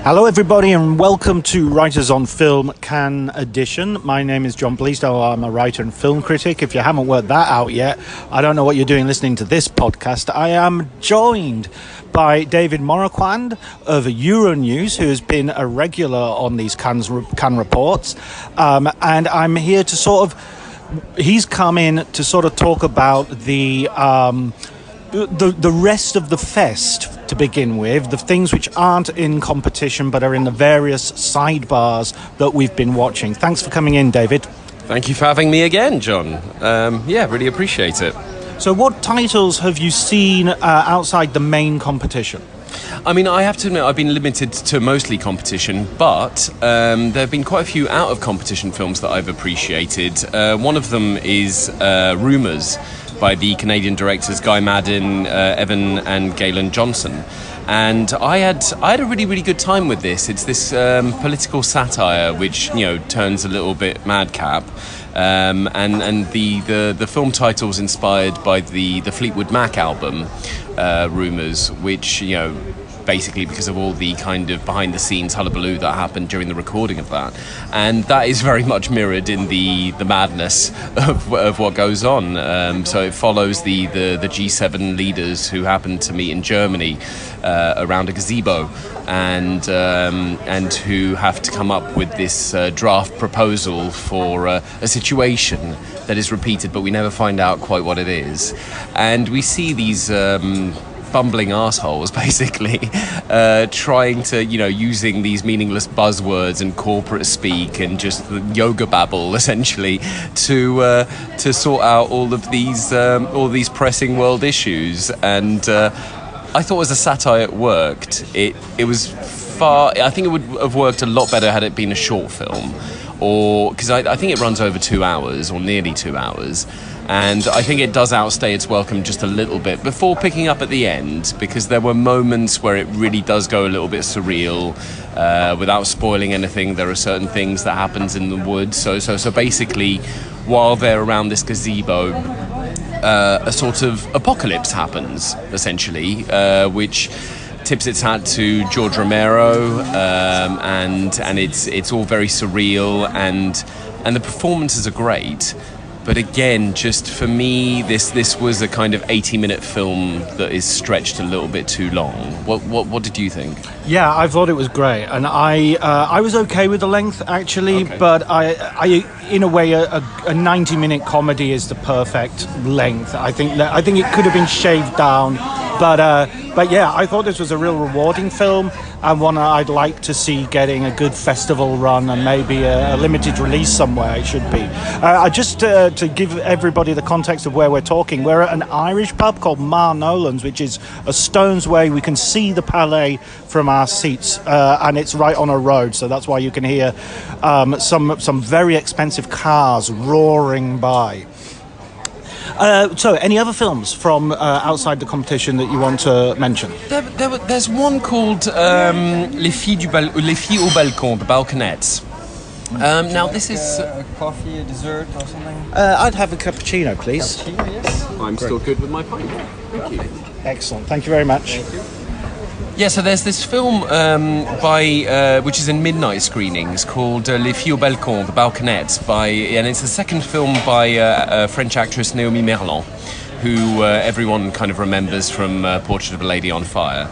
Hello, everybody, and welcome to Writers on Film Cannes edition. My name is John Bleasdale. I'm a writer and film critic. If you haven't worked that out yet, I don't know what you're doing listening to this podcast. I am joined by David Moroquand of Euronews, who has been a regular on these Cannes reports. And I'm here to he's come in to sort of talk about the rest of the fest to begin with, the things which aren't in competition but are in the various sidebars that we've been watching. Thanks for coming in, David. Thank you for having me again, John. Really appreciate it. So what titles have you seen outside the main competition? I mean, I have to admit, I've been limited to mostly competition, but there have been quite a few out-of-competition films that I've appreciated. One of them is Rumours, by the Canadian directors Guy Maddin, Evan and Galen Johnson. And I had a really, really good time with this. It's this political satire which, turns a little bit madcap. And the film title's inspired by the Fleetwood Mac album, Rumours, which, basically because of all the kind of behind-the-scenes hullabaloo that happened during the recording of that. And that is very much mirrored in the madness of what goes on. So it follows the G7 leaders who happen to meet in Germany around a gazebo and who have to come up with this draft proposal for a situation that is repeated, but we never find out quite what it is. And we see these bumbling assholes basically trying to using these meaningless buzzwords and corporate speak and just the yoga babble essentially to sort out all these pressing world issues. And I thought as a satire it worked. It was I think it would have worked a lot better had it been a short film, or because I think it runs over 2 hours or nearly 2 hours. And I think it does outstay its welcome just a little bit before picking up at the end, because there were moments where it really does go a little bit surreal. Without spoiling anything, there are certain things that happens in the woods. So basically, while they're around this gazebo, a sort of apocalypse happens, essentially, which tips its hat to George Romero, and it's all very surreal, and the performances are great. But again, just for me, this was a kind of 80-minute film that is stretched a little bit too long. What did you think? Yeah, I thought it was great, and I was okay with the length actually. Okay. But I in a way a 90-minute comedy is the perfect length. I think it could have been shaved down, but yeah, I thought this was a real rewarding film, and one I'd like to see getting a good festival run and maybe a limited release somewhere. It should be. Just to give everybody the context of where we're talking, we're at an Irish pub called Mar Nolan's, which is a stone's way. We can see the Palais from our seats, and it's right on a road, so that's why you can hear some very expensive cars roaring by. So, any other films from outside the competition that you want to mention? There's one called Les Filles au Balcon, The Balconettes. Now this is a coffee, a dessert, or something. I'd have a cappuccino, please. Cappuccino, yes. I'm Great. still good with my pint. Thank you. Excellent. Thank you very much. Thank you. Yeah, so there's this film which is in midnight screenings called Les Filles au Balcon, The Balconettes, and it's the second film by French actress Naomi Merlan, who everyone kind of remembers from Portrait of a Lady on Fire.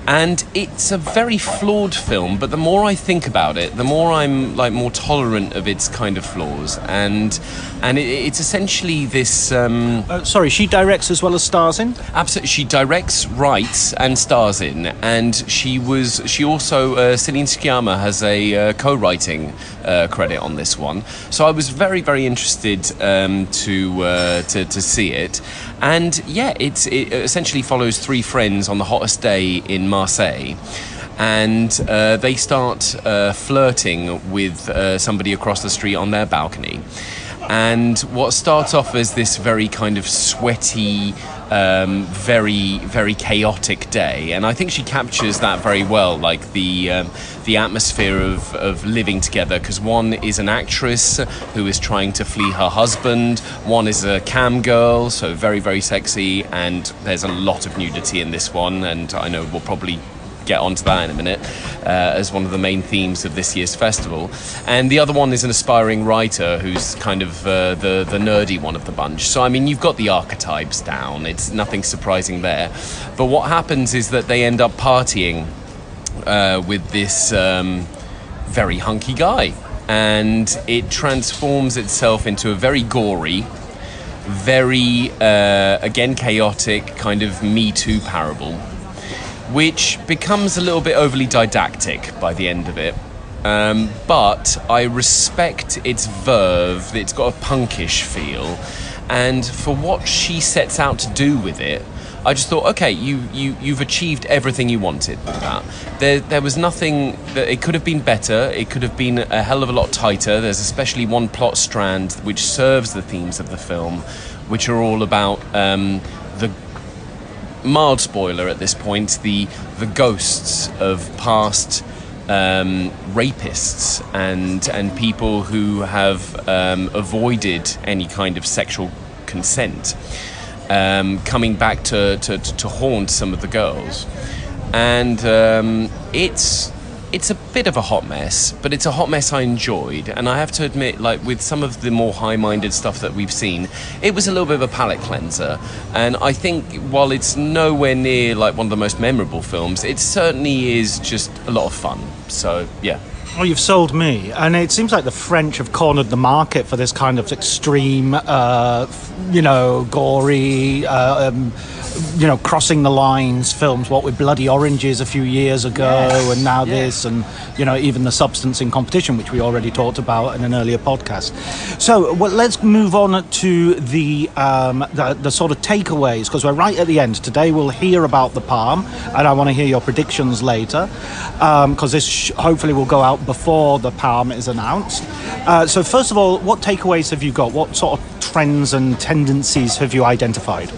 And it's a very flawed film, but the more I think about it, the more I'm more tolerant of its kind of flaws. And it's essentially this. Sorry, she directs as well as stars in? Absolutely, she directs, writes, and stars in. And she also Céline Sciamma has a co-writing credit on this one. So I was very, very interested to see it. And yeah, it essentially follows three friends on the hottest day in Marseille, and they start flirting with somebody across the street on their balcony. And what starts off as this very kind of sweaty, very, very chaotic day, and I think she captures that very well, like the atmosphere of living together, because one is an actress who is trying to flee her husband, one is a cam girl, so very, very sexy, and there's a lot of nudity in this one, and I know we'll probably get onto that in a minute, as one of the main themes of this year's festival. And the other one is an aspiring writer who's kind of the nerdy one of the bunch. So, I mean, you've got the archetypes down. It's nothing surprising there. But what happens is that they end up partying with this very hunky guy. And it transforms itself into a very gory, very, again, chaotic kind of Me Too parable, which becomes a little bit overly didactic by the end of it. But I respect its verve. It's got a punkish feel. And for what she sets out to do with it, I just thought, okay, you've achieved everything you wanted with that. There was nothing that it could have been better. It could have been a hell of a lot tighter. There's especially one plot strand which serves the themes of the film, which are all about the mild spoiler at this point, the ghosts of past rapists and people who have avoided any kind of sexual consent. Coming back to haunt some of the girls. And it's a bit of a hot mess, but it's a hot mess I enjoyed. And I have to admit, like with some of the more high-minded stuff that we've seen, it was a little bit of a palate cleanser. And I think while it's nowhere near like one of the most memorable films, it certainly is just a lot of fun. So, yeah. Well, you've sold me, and it seems like the French have cornered the market for this kind of extreme, gory, crossing the lines films. What with Bloody Oranges a few years ago, and now this, and even The Substance in Competition, which we already talked about in an earlier podcast. So, let's move on to the sort of takeaways, because we're right at the end. Today we'll hear about the Palm, and I want to hear your predictions later, because this hopefully will go out before the Palm is announced. So first of all, what takeaways have you got? What sort of trends and tendencies have you identified?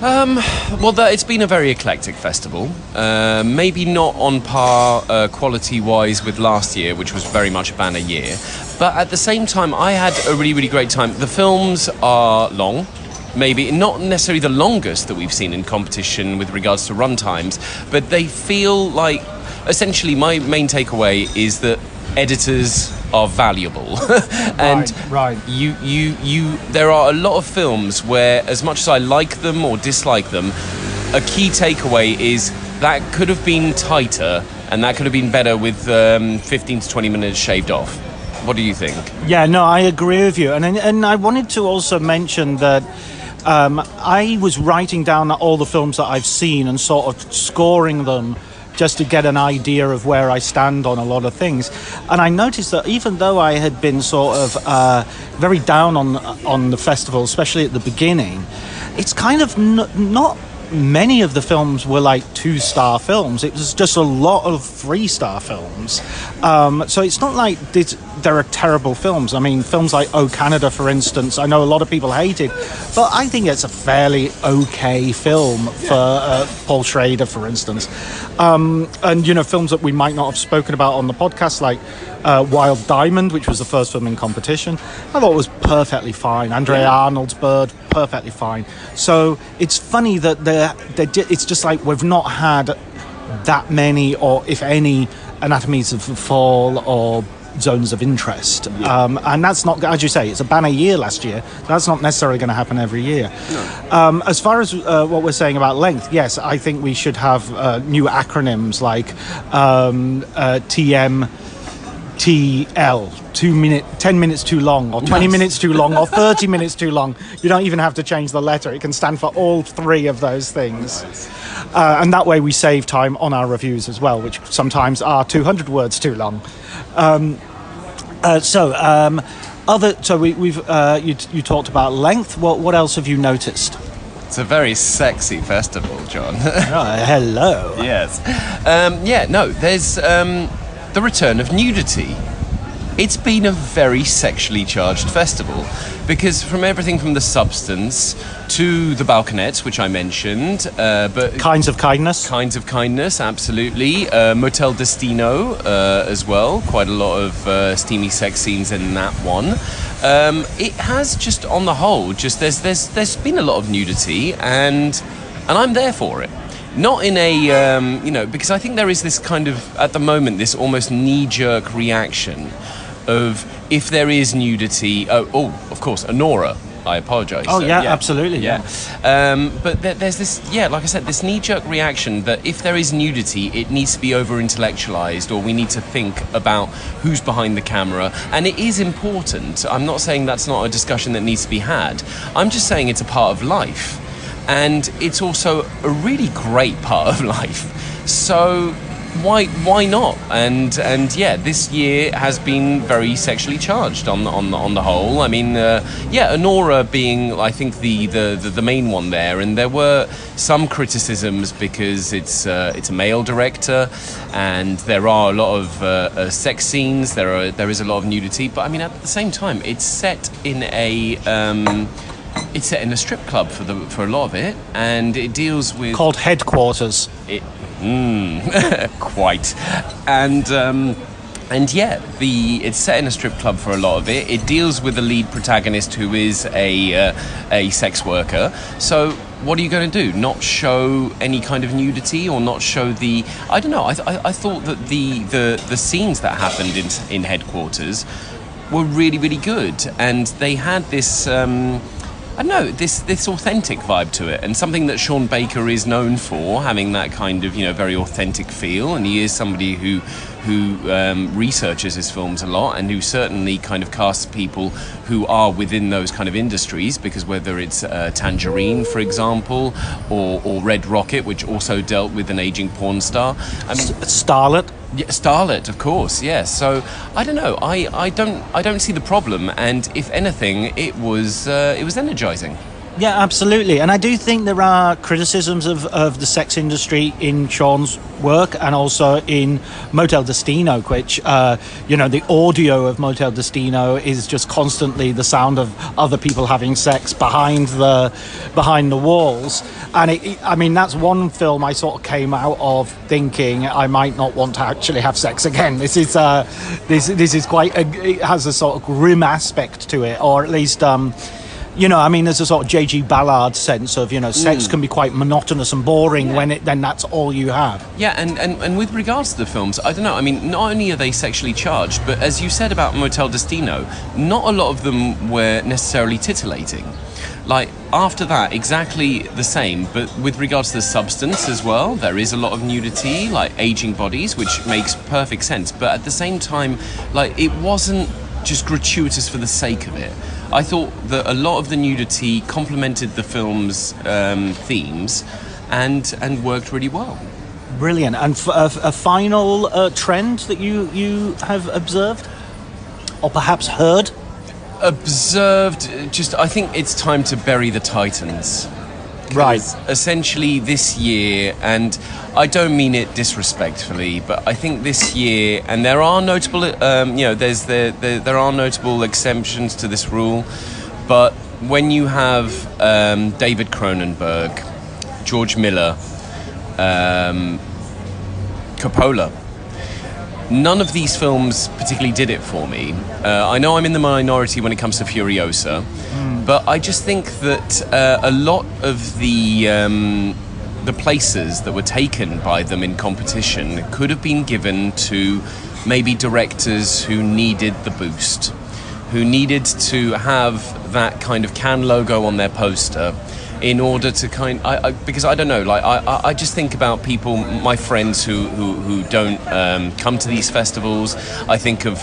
It's been a very eclectic festival. Maybe not on par quality-wise with last year, which was very much a banner year. But at the same time, I had a really, really great time. The films are long. Maybe not necessarily the longest that we've seen in competition with regards to run times, but they feel like, essentially, my main takeaway is that editors are valuable. And right. There are a lot of films where, as much as I like them or dislike them, a key takeaway is that could have been tighter and that could have been better with 15 to 20 minutes shaved off. What do you think? Yeah, no, I agree with you. And I wanted to also mention that I was writing down all the films that I've seen and sort of scoring them just to get an idea of where I stand on a lot of things. And I noticed that even though I had been sort of very down on the festival, especially at the beginning, it's kind of not many of the films were like 2-star films. It was just a lot of 3-star films. So it's not like there are terrible films. I mean, films like Oh Canada, for instance, I know a lot of people hate it, but I think it's a fairly okay film for Paul Schrader, for instance. And, films that we might not have spoken about on the podcast, like Wild Diamond, which was the first film in competition, I thought was perfectly fine. Andrea Arnold's Bird, perfectly fine. So it's funny that it's just like we've not had that many, or if any, Anatomies of a Fall or Zones of Interest. And that's not, as you say, it's a banner year last year. That's not necessarily going to happen every year. No. As far as what we're saying about length, yes, I think we should have new acronyms like TMTL, 10 minutes too long, or 20 minutes too long, or 30 minutes too long. You don't even have to change the letter. It can stand for all three of those things. Nice. And that way we save time on our reviews as well, which sometimes are 200 words too long. You talked about length. What else have you noticed? It's a very sexy festival, John. Hello. Yes. There's the return of nudity. It's been a very sexually charged festival, because from everything from The Substance to The Balconettes, which I mentioned, but Kinds of Kindness, absolutely. Motel Destino as well. Quite a lot of steamy sex scenes in that one. It has just, on the whole, just there's been a lot of nudity, and I'm there for it. Not in a, because I think there is this kind of, at the moment, this almost knee-jerk reaction of if there is nudity. Of course, Anora. I apologise. Oh, yeah, absolutely. Yeah. But there's this, like I said, this knee-jerk reaction that if there is nudity, it needs to be over-intellectualised, or we need to think about who's behind the camera. And it is important. I'm not saying that's not a discussion that needs to be had. I'm just saying it's a part of life. And it's also a really great part of life. So why not? And yeah, this year has been very sexually charged on the whole. I mean, Anora being, I think, the main one there, and there were some criticisms because it's a male director, and there are a lot of sex scenes. There is a lot of nudity, but I mean, at the same time, it's set in a strip club for a lot of it, and it deals with called Headquarters. Quite, and yeah, it's set in a strip club for a lot of it. It deals with the lead protagonist who is a sex worker. So what are you going to do? Not show any kind of nudity, or not show the? I don't know. I thought that the scenes that happened in Headquarters were really, really good, and they had this. I don't know, this authentic vibe to it, and something that Sean Baker is known for, having that kind of, very authentic feel, and he is somebody who researches his films a lot, and who certainly kind of casts people who are within those kind of industries, because whether it's Tangerine, for example, or Red Rocket, which also dealt with an aging porn star. I mean, Starlet. Yeah, Starlet, of course, yes. So I don't know. I don't see the problem, and if anything, it was energizing. Yeah, absolutely. And I do think there are criticisms of the sex industry in Sean's work, and also in Motel Destino, which, the audio of Motel Destino is just constantly the sound of other people having sex behind the walls. And that's one film I sort of came out of thinking I might not want to actually have sex again. This is quite it has a sort of grim aspect to it, or at least there's a sort of J.G. Ballard sense of, sex can be quite monotonous and boring when then that's all you have. Yeah, and with regards to the films, I don't know, I mean, not only are they sexually charged, but as you said about Motel Destino, not a lot of them were necessarily titillating. Like, after that, exactly the same, but with regards to the substance as well, there is a lot of nudity, like aging bodies, which makes perfect sense, but at the same time, like, it wasn't just gratuitous for the sake of it. I thought that a lot of the nudity complemented the film's themes and worked really well. Brilliant. And a final trend that you have observed, or perhaps heard? Observed, I think it's time to bury the Titans. Right. Essentially this year, and I don't mean it disrespectfully, but I think this year, and there are notable, there are notable exemptions to this rule, but when you have David Cronenberg, George Miller, Coppola, none of these films particularly did it for me. I know I'm in the minority when it comes to Furiosa, but I just think that a lot of the places that were taken by them in competition could have been given to maybe directors who needed the boost, who needed to have that kind of Cannes logo on their poster, in order to because I don't know, like I just think about people, my friends who don't come to these festivals. I think of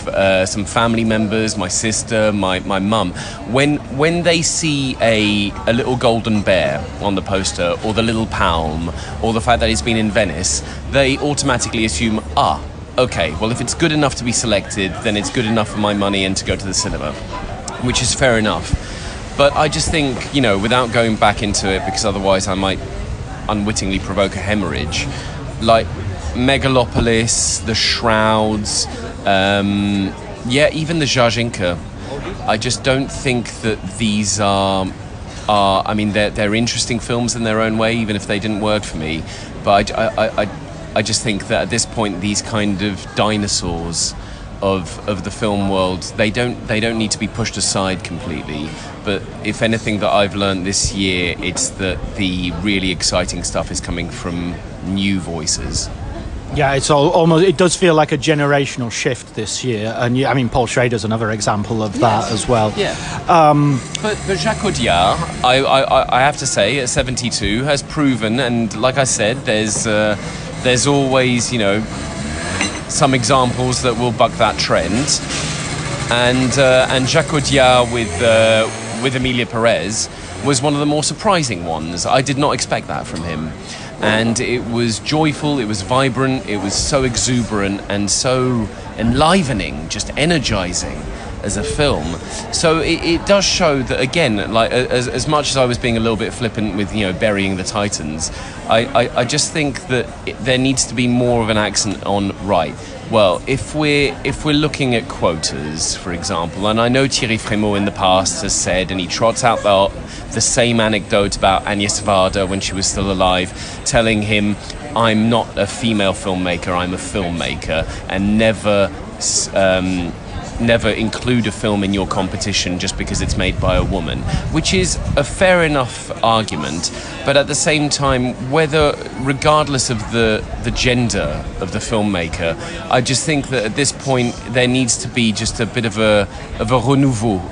some family members, my sister, my mum. When they see a little golden bear on the poster, or the little palm, or the fact that it's been in Venice, they automatically assume, okay, well, if it's good enough to be selected, then it's good enough for my money and to go to the cinema, which is fair enough. But I just think, without going back into it, because otherwise I might unwittingly provoke a hemorrhage, like Megalopolis, The Shrouds, even the Zhazhinka, I just don't think that these are I mean, they're interesting films in their own way, even if they didn't work for me. But I just think that at this point, these kind of dinosaurs of the film world. They don't need to be pushed aside completely. But if anything that I've learned this year, it's that the really exciting stuff is coming from new voices. Yeah, it's almost. It does feel like a generational shift this year, and I mean, Paul Schrader's another example of that as well. Yeah. But Jacques Audiard, I have to say, at 72, has proven, and like I said, there's always, you know, some examples that will buck that trend, and Jacques Audiard with Emilia Perez was one of the more surprising ones. I did not expect that from him. And it was joyful, it was vibrant, it was so exuberant and so enlivening, just energizing as a film. So it does show that, again, like as much as I was being a little bit flippant with, you know, burying the Titans, I just think that there needs to be more of an accent on, right, well, if we're looking at quotas, for example, and I know Thierry Frémaux in the past has said, and he trots out the same anecdote about Agnès Varda when she was still alive, telling him, I'm not a female filmmaker, I'm a filmmaker, and never include a film in your competition just because it's made by a woman, which is a fair enough argument. But at the same time, regardless of the gender of the filmmaker, I just think that at this point there needs to be just a bit of a renouveau.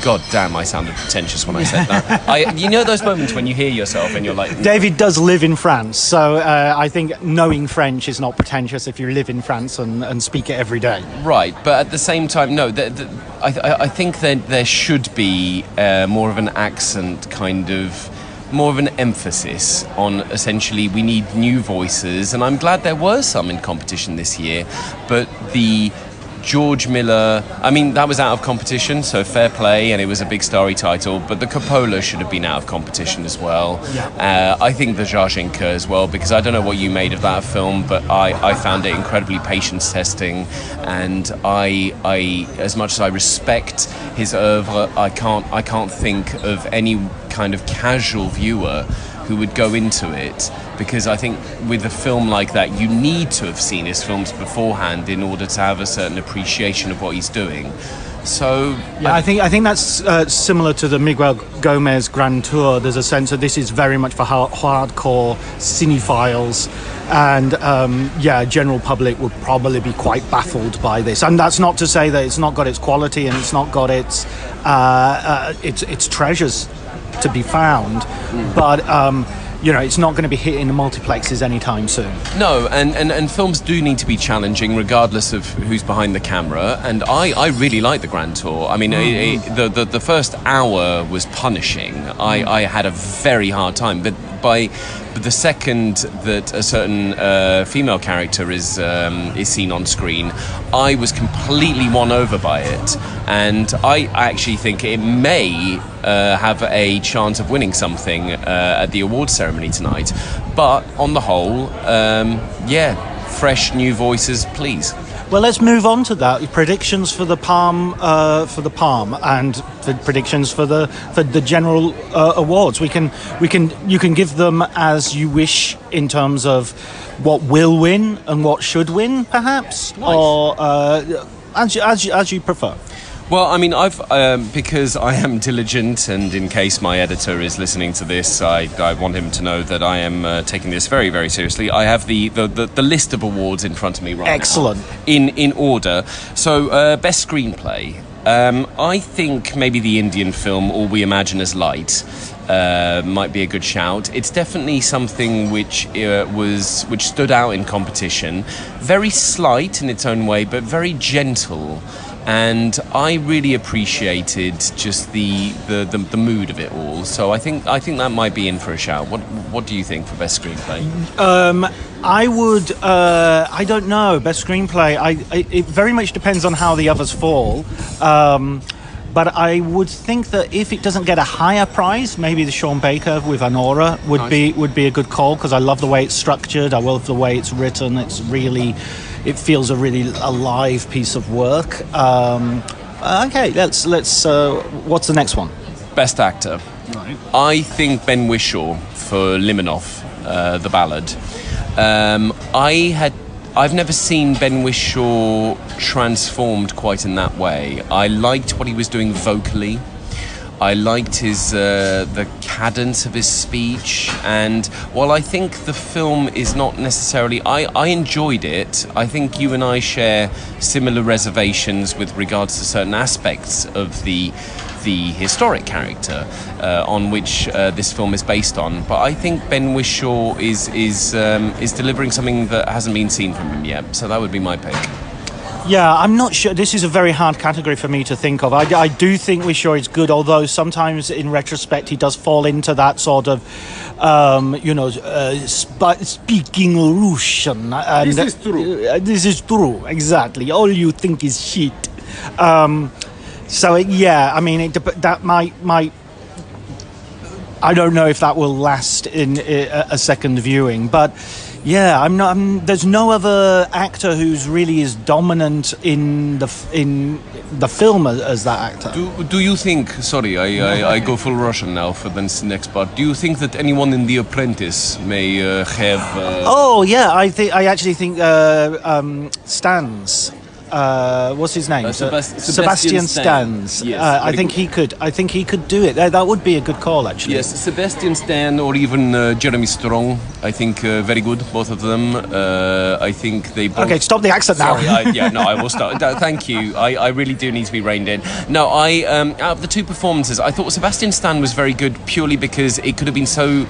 God damn, I sounded pretentious when I said that. You know those moments when you hear yourself and you're like... David does live in France, so I think knowing French is not pretentious if you live in France and speak it every day. Right, but at the same time, no, I think that there should be more of an accent, kind of, more of an emphasis on, essentially, we need new voices, and I'm glad there were some in competition this year, but the George Miller, I mean, that was out of competition, so fair play, and it was a big starry title, but the Coppola should have been out of competition as well. Yeah. I think the Jarzinka as well, because I don't know what you made of that film, but I found it incredibly patience testing, and I as much as I respect his oeuvre, I can't think of any kind of casual viewer who would go into it, because I think with a film like that you need to have seen his films beforehand in order to have a certain appreciation of what he's doing. So yeah, I think that's similar to the Miguel Gomez Grand Tour. There's a sense that this is very much for hardcore cinephiles, and general public would probably be quite baffled by this. And that's not to say that it's not got its quality and it's not got its treasures to be found, but it's not going to be hitting the multiplexes anytime soon. No, and films do need to be challenging regardless of who's behind the camera, and I really like the Grand Tour. I mean, the first hour was punishing. I had a very hard time, but by the second that a certain female character is seen on screen, I was completely won over by it, and I actually think it may have a chance of winning something at the awards ceremony tonight. But on the whole, fresh new voices, please. Well, let's move on to that. Predictions for the Palm, and the predictions for the general awards. You can give them as you wish in terms of what will win and what should win, perhaps, nice. Or as you prefer. Well, I mean, I've because I am diligent, and in case my editor is listening to this, I want him to know that I am taking this very, very seriously. I have the list of awards in front of me right Excellent. now. In order. So, best screenplay. I think maybe the Indian film All We Imagine As Light might be a good shout. It's definitely something which stood out in competition. Very slight in its own way, but very gentle. And I really appreciated just the mood of it all. So I think that might be in for a shout. What do you think for best screenplay? I would. I don't know. Best screenplay. It very much depends on how the others fall. But I would think that if it doesn't get a higher prize, maybe the Sean Baker with Anora would be a good call, because I love the way it's structured. I love the way it's written. It feels a really alive piece of work. Okay, let's. What's the next one? Best actor. Right. I think Ben Whishaw for Limonov, The Ballad. I've never seen Ben Whishaw transformed quite in that way. I liked what he was doing vocally. I liked his the cadence of his speech, and while I think the film is not necessarily, I enjoyed it. I think you and I share similar reservations with regards to certain aspects of the historic character on which this film is based on. But I think Ben Whishaw is delivering something that hasn't been seen from him yet. So that would be my pick. Yeah, I'm not sure. This is a very hard category for me to think of. I do think Whishaw is good, although sometimes in retrospect he does fall into that sort of, speaking Russian. And This is true. This is true, exactly. All you think is shit. I mean, that might. I don't know if that will last in a second viewing, but. Yeah, I'm not. There's no other actor who's really as dominant in the film as that actor. Do you think? Sorry, I go full Russian now for this next part. Do you think that anyone in The Apprentice may have? Oh yeah, I actually think Stans. What's his name? Sebastian Stans. Yes, I think he could. I think he could do it. That would be a good call, actually. Yes, Sebastian Stan or even Jeremy Strong. I think very good, both of them. I think they both... Okay, stop the accent now. Sorry, I will start. Thank you. I really do need to be reined in. No, out of the two performances, I thought Sebastian Stan was very good purely because it could have been so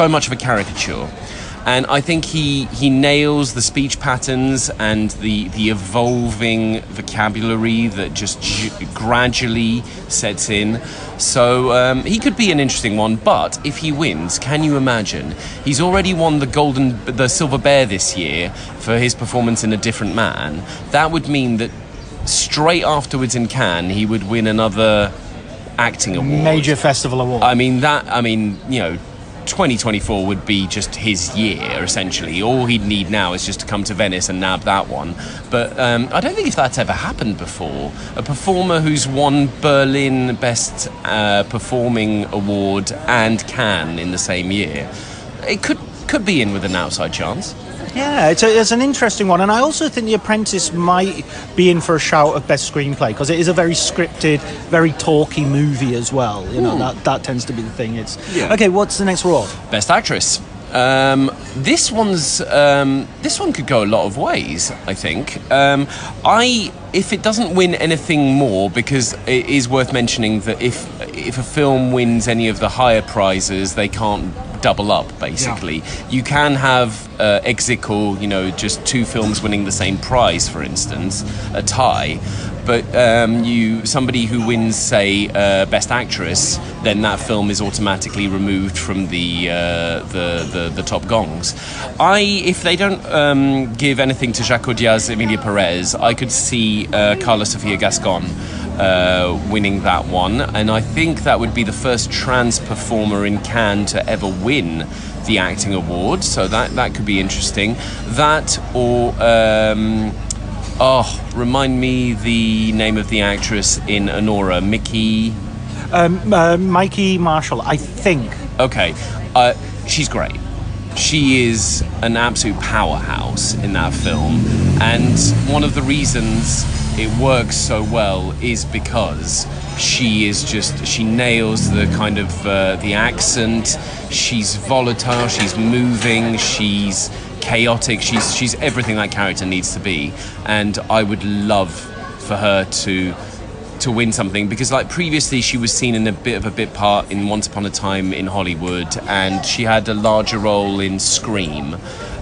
much of a caricature. And I think he nails the speech patterns and the evolving vocabulary that just gradually sets in. So he could be an interesting one. But if he wins, can you imagine? He's already won the Silver Bear this year for his performance in A Different Man. That would mean that straight afterwards in Cannes, he would win another acting award. Major festival award. 2024 would be just his year, essentially. All he'd need now is just to come to Venice and nab that one. But I don't think if that's ever happened before. A performer who's won Berlin Best Performing Award and Cannes in the same year, it could be in with an outside chance. Yeah, it's an interesting one, and I also think The Apprentice might be in for a shout of best screenplay because it is a very scripted, very talky movie as well. You know, that tends to be the thing. Okay. What's the next award? Best Actress. This one could go a lot of ways, I think. If it doesn't win anything more, because it is worth mentioning that if a film wins any of the higher prizes, they can't double up, basically. Yeah. You can have ex aequo, just two films winning the same prize, for instance, a tie. But somebody who wins, say, Best Actress, then that film is automatically removed from the top gongs. If they don't give anything to Jacques Audiard's Emilia Perez, I could see Carla Sofia Gascon winning that one, and I think that would be the first trans performer in Cannes to ever win the acting award. So that could be interesting. That or. Remind me the name of the actress in Anora. Mikey Marshall, I think. Okay. She's great. She is an absolute powerhouse in that film. And one of the reasons it works so well is because she nails the kind of the accent. She's volatile, she's moving, she's chaotic, she's everything that character needs to be, and I would love for her to win something, because like previously she was seen in a bit part in Once Upon a Time in Hollywood, and she had a larger role in Scream,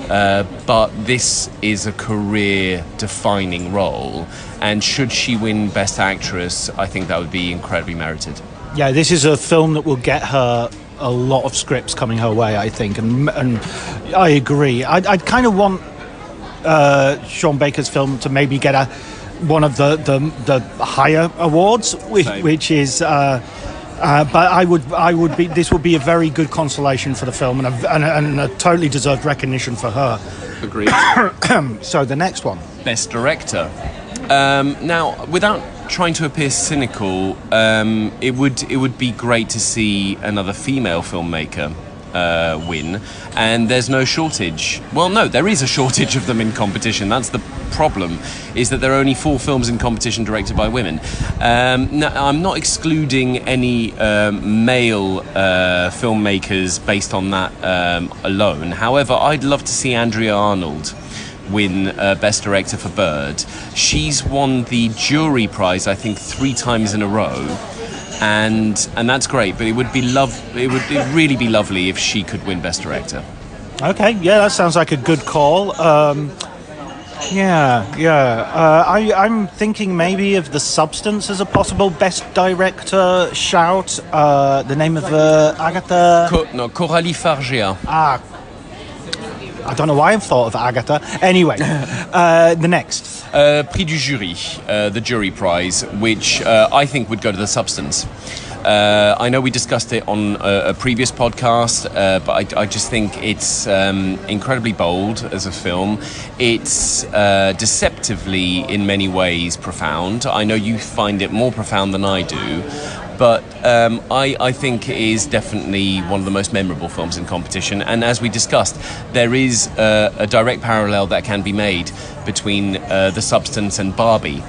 but this is a career defining role, and should she win Best Actress, I think that would be incredibly merited. Yeah, this is a film that will get her a lot of scripts coming her way, I think, and I agree. I'd kind of want Sean Baker's film to maybe get one of the higher awards, which is. But I would be. This would be a very good consolation for the film, and a totally deserved recognition for her. Agreed. So the next one, Best Director. Now, without trying to appear cynical, it would be great to see another female filmmaker win, and there's no shortage. Well, no, there is a shortage of them in competition. That's the problem, is that there are only 4 films in competition directed by women. Now, I'm not excluding any male filmmakers based on that alone. However, I'd love to see Andrea Arnold win Best Director for Bird. She's won the jury prize, I think, 3 times in a row. And that's great, but it would really be lovely if she could win Best Director. Okay, yeah, that sounds like a good call. I'm thinking maybe of The Substance as a possible Best Director shout. The name of Agatha... Coralie Fargeat. I don't know why I've thought of Agatha. Anyway, the next. Prix du Jury, the jury prize, which I think would go to The Substance. I know we discussed it on a previous podcast, but I just think it's incredibly bold as a film. It's deceptively, in many ways, profound. I know you find it more profound than I do. But I think it is definitely one of the most memorable films in competition. And as we discussed, there is a direct parallel that can be made between The Substance and Barbie.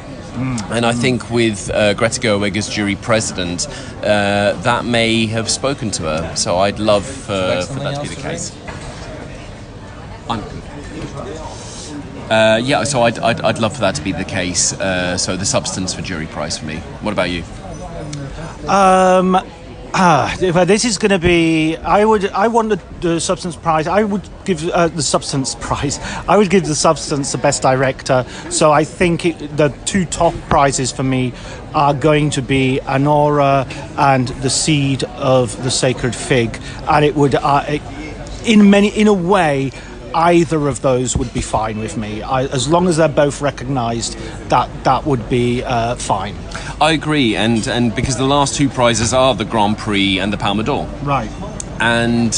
And I think with Greta Gerwig as jury president, that may have spoken to her. So I'd love for that to be the case. I'm good. So I'd love for that to be the case. So The Substance for jury prize for me. What about you? This is going to be. I want the Substance Prize. I would give the Substance Prize. I would give the Substance the Best Director. So I think the 2 top prizes for me are going to be Anora and The Seed of the Sacred Fig, and it would, in a way, either of those would be fine with me. As long as they're both recognised, that would be fine. I agree, and because the last 2 prizes are the Grand Prix and the Palme d'Or. Right. And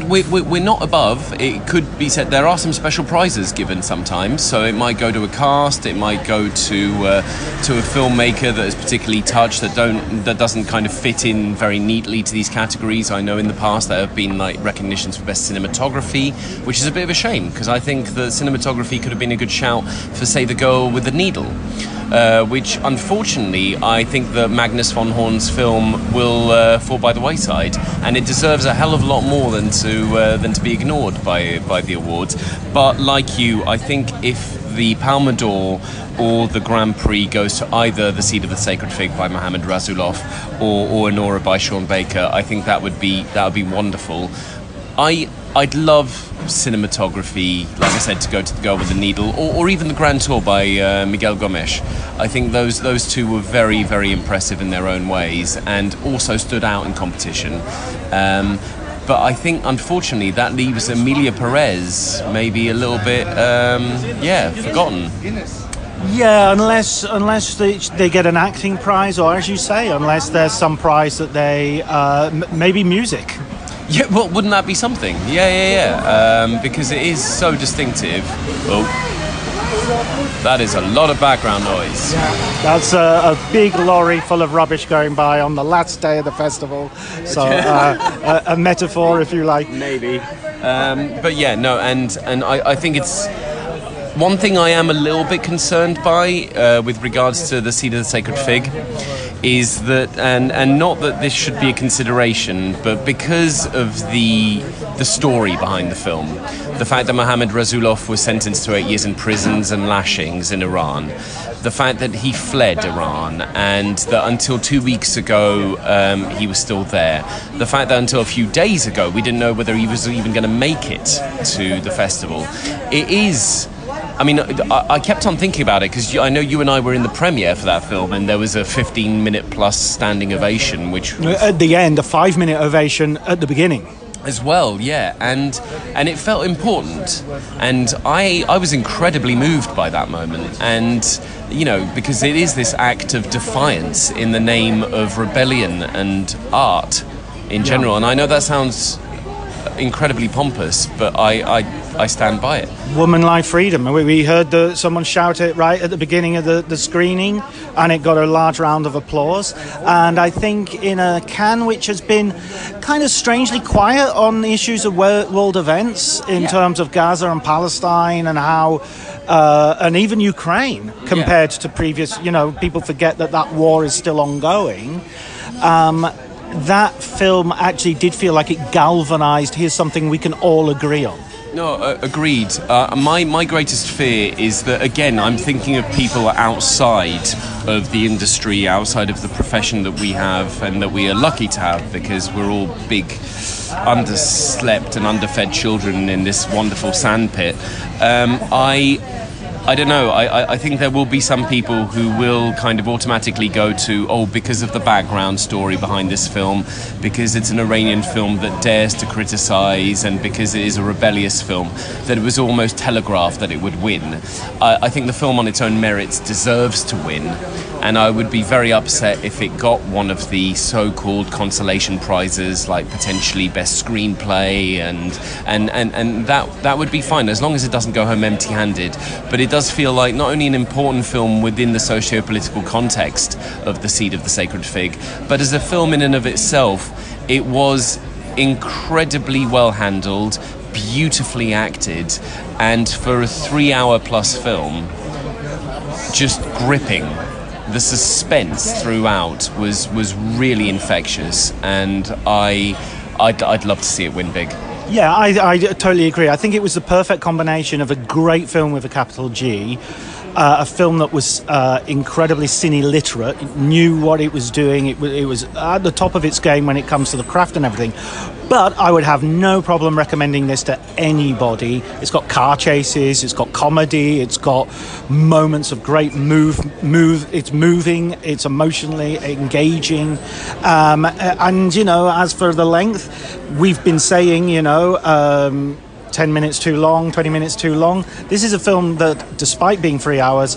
we're not above. It could be said there are some special prizes given sometimes. So it might go to a cast, it might go to a filmmaker that is particularly touched that doesn't kind of fit in very neatly to these categories. I know in the past there have been like recognitions for best cinematography, which is a bit of a shame because I think the cinematography could have been a good shout for, say, The Girl with the Needle. Which unfortunately I think that Magnus von Horn's film will fall by the wayside, and it deserves a hell of a lot more than to be ignored by the awards. But like you, I think if the Palme d'Or or the Grand Prix goes to either The Seed of the Sacred Fig by Mohamed Rasulov or Anora by Sean Baker, I think that would be wonderful. I'd love cinematography, like I said, to go to The Girl with the Needle, or even the Grand Tour by Miguel Gomes. I think those 2 were very, very impressive in their own ways and also stood out in competition. But I think, unfortunately, that leaves Emilia Perez maybe a little bit, forgotten. Yeah, unless they get an acting prize, or as you say, unless there's some prize that they maybe music. Yeah, well, wouldn't that be something? Yeah. Because it is so distinctive. Oh, that is a lot of background noise. That's a big lorry full of rubbish going by on the last day of the festival. So a metaphor, if you like. Maybe. But yeah, no, and I think it's... One thing I am a little bit concerned by with regards to The Seed of the Sacred Fig is that, and not that this should be a consideration, but because of the story behind the film, the fact that Mohamed Rasulov was sentenced to 8 years in prisons and lashings in Iran, the fact that he fled Iran, and that until 2 weeks ago he was still there, the fact that until a few days ago we didn't know whether he was even going to make it to the festival, it is... I mean, I kept on thinking about it because I know you and I were in the premiere for that film, and there was a 15-minute plus standing ovation, which was... At the end, a 5-minute ovation at the beginning. As well, yeah, and it felt important, and I was incredibly moved by that moment, and because it is this act of defiance in the name of rebellion and art in general, and I know that sounds incredibly pompous, but I stand by it. Woman Life Freedom. We heard someone shout it right at the beginning of the screening, and it got a large round of applause. And I think in a Cannes which has been kind of strangely quiet on issues of world events in terms of Gaza and Palestine and how and even Ukraine compared to previous, people forget that war is still ongoing. That film actually did feel like it galvanized, here's something we can all agree on. No, agreed. My greatest fear is that, again, I'm thinking of people outside of the industry, outside of the profession that we have and that we are lucky to have, because we're all big, underslept and underfed children in this wonderful sandpit. I don't know. I think there will be some people who will kind of automatically go to, because of the background story behind this film, because it's an Iranian film that dares to criticize, and because it is a rebellious film, that it was almost telegraphed that it would win. I think the film on its own merits deserves to win, and I would be very upset if it got one of the so-called consolation prizes, like potentially best screenplay, and that would be fine as long as it doesn't go home empty-handed. But it does feel like not only an important film within the socio-political context of The Seed of the Sacred Fig, but as a film in and of itself, it was incredibly well handled, beautifully acted, and for a 3-hour plus film, just gripping. The suspense throughout was really infectious, and I'd love to see it win big. Yeah, I totally agree. I think it was the perfect combination of a great film with a capital G, a film that was incredibly cine literate, it knew what it was doing, it was at the top of its game when it comes to the craft and everything. But I would have no problem recommending this to anybody. It's got car chases, it's got comedy, it's got moments of great move. It's moving, it's emotionally engaging. And, as for the length, we've been saying, 10 minutes too long, 20 minutes too long. This is a film that, despite being 3 hours,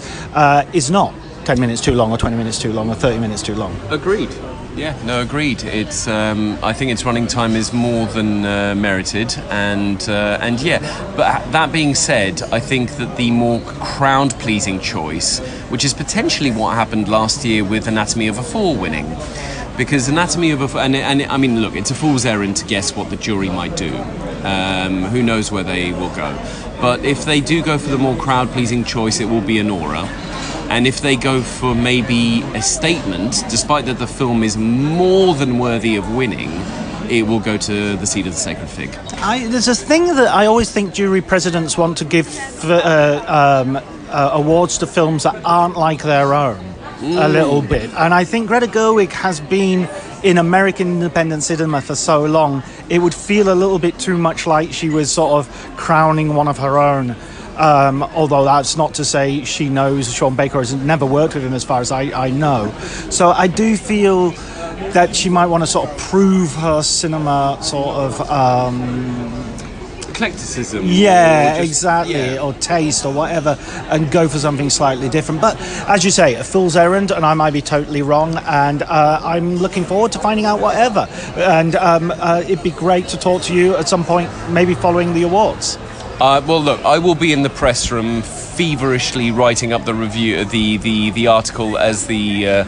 is not 10 minutes too long or 20 minutes too long or 30 minutes too long. Agreed. Yeah, no, agreed. It's I think its running time is more than merited, and yeah. But that being said, I think that the more crowd-pleasing choice, which is potentially what happened last year with Anatomy of a Fall winning, because Anatomy of a Fall, and I mean, look, it's a fool's errand to guess what the jury might do. Who knows where they will go? But if they do go for the more crowd-pleasing choice, it will be Anora. And if they go for maybe a statement, despite that the film is more than worthy of winning, it will go to The Seed of the Sacred Fig. There's a thing that I always think jury presidents want to give awards to films that aren't like their own, a little bit. And I think Greta Gerwig has been in American independent cinema for so long, it would feel a little bit too much like she was sort of crowning one of her own. Although that's not to say she knows Sean Baker has never worked with him as far as I know. So I do feel that she might want to sort of prove her cinema sort of eclecticism. Yeah, exactly, or taste or whatever, and go for something slightly different. But as you say, a fool's errand, and I might be totally wrong, and I'm looking forward to finding out whatever. And it'd be great to talk to you at some point, maybe following the awards. Well, look, I will be in the press room feverishly writing up the review, the article as the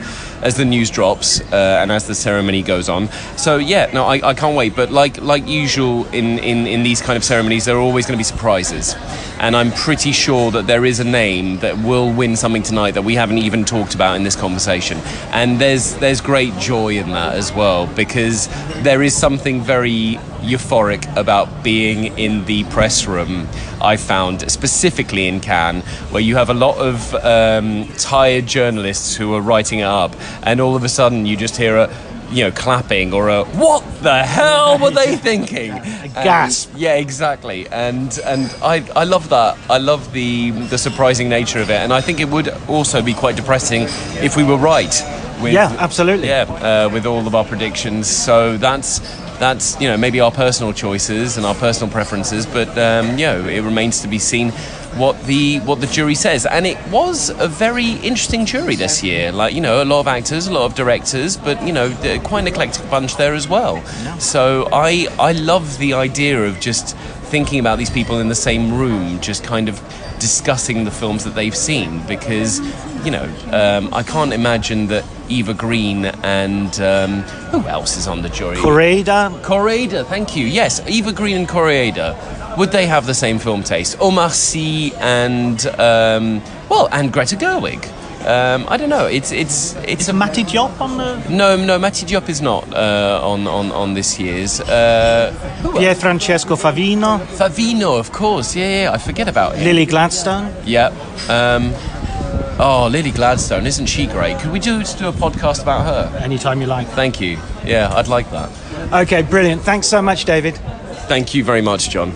news drops and as the ceremony goes on. So yeah, no, I can't wait. But like usual in these kind of ceremonies, there are always going to be surprises, and I'm pretty sure that there is a name that will win something tonight that we haven't even talked about in this conversation. And there's great joy in that as well, because there is something very euphoric about being in the press room, I found, specifically in Cannes, where you have a lot of tired journalists who are writing it up, and all of a sudden you just hear a clapping or a "what the hell were they thinking?" A gasp. Yeah, exactly. And I love that. I love the surprising nature of it, and I think it would also be quite depressing if we were right. Yeah, absolutely. Yeah, with all of our predictions. So that's that's maybe our personal choices and our personal preferences, but it remains to be seen what the jury says. And it was a very interesting jury this year. Like, a lot of actors, a lot of directors, but quite an eclectic bunch there as well. Yeah. So I love the idea of just thinking about these people in the same room, just kind of discussing the films that they've seen, because I can't imagine that Eva Green and who else is on the jury? Correida, thank you. Yes, Eva Green and Correida. Would they have the same film taste? Omar Sy and and Greta Gerwig. I don't know. It's Is Mati Diop on the? No, Mati Diop is not on this year's. Pier Francesco Favino. Favino, of course. Yeah, I forget about him. Lily Gladstone. Yeah. Lily Gladstone, isn't she great? Could we just do a podcast about her? Anytime you like. Thank you. Yeah, I'd like that. Okay, brilliant. Thanks so much, David. Thank you very much, John.